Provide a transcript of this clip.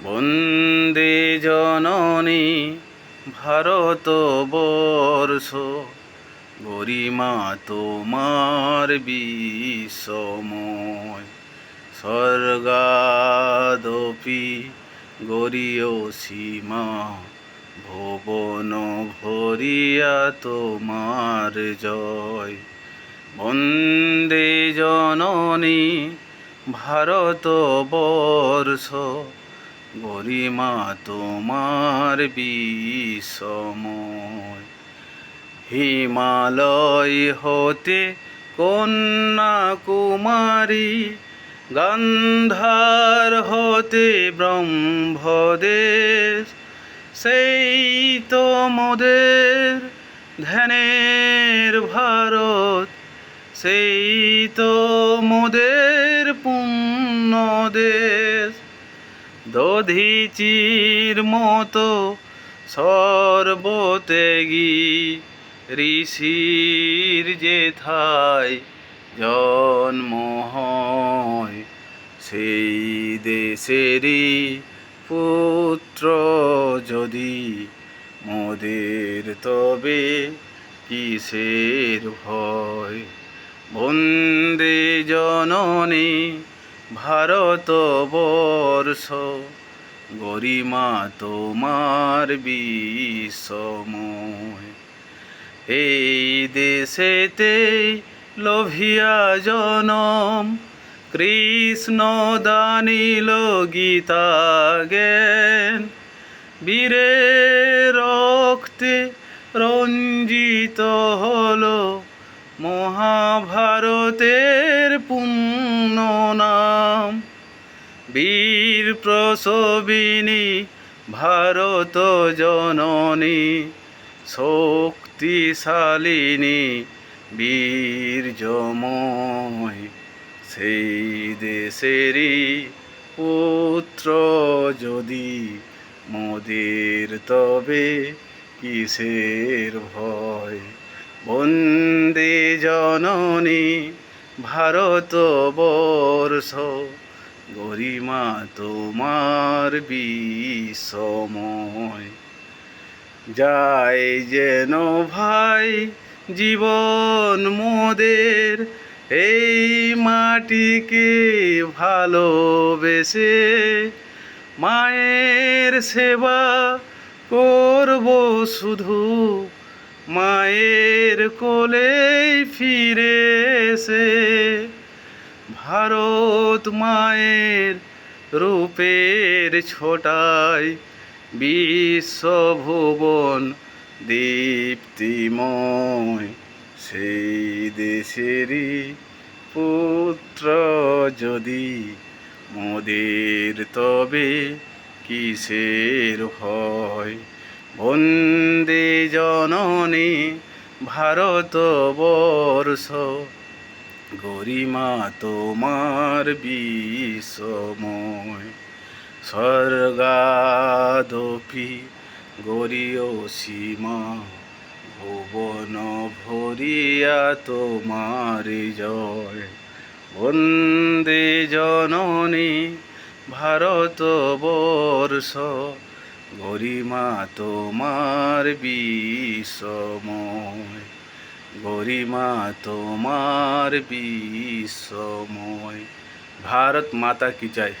বন্দে জননী ভারতবর্ষ, গরিমা তোমার বিশ্বময়। স্বর্গাদপি গরীয়সীমা, ভুবন ভরিয়া তোমার জয়। বন্দে জননী ভারতবর্ষ, গরিমা তোমার বিশ্বময়। হিমালয় হতে কন্যাকুমারী, গান্ধার হতে ব্রহ্মদেশ, সেই তো মোদের ধ্যানের ভারত, সেই তো মোদের পুণ্য দেশ। দধিচির মতো সর্বত্যাগী ঋষির যেথায় জন্ম হয়, সেই দেশেরই পুত্র যদি মোদের, তবে কিসের ভয়। বন্দে জননী ভারতবর্ষ, গরিমা তোমার বিশ্বময়। এই দেশেতে লোভিয়া জনম, কৃষ্ণ দানিল গীতা জ্ঞান। বীরের রক্তে রঞ্জিত হলো মহাভারতের পুণ্য নাম। বীর প্রসবিনী ভারত জননী, শক্তিশালিনী বীর্যময়। সেই দেশেরই পুত্র যদি মোদের, তবে কিসের ভয়। বন্দে জননী ভারতবর্ষ, গরিমা তোমার বিশ্বময়। যায় যেন ভাই জীবন মোদের, এই মাটিকে ভালোবেসে। মায়ের সেবা করব শুধু, মায়ের কোলেই ফিরে এসে। ভারত মায়ের রূপের ছোটায়, বিশ্বভুবন দীপ্তিময়। সেই দেশেরই পুত্র যদি মোদের, তবে কিসের ভয়। বন্দে জননী ভারতবর্ষ, গরিমা তোমার বিশ্বময়। স্বর্গাদপি গরীয়সীমা, ভুবন ভরিয়া তোমার জয়। বন্দে জননী ভারতবর্ষ, গরিমা তোমার বিশ্বময়। গরিমা তোমার বিশ্বময়। भारत माता की जय।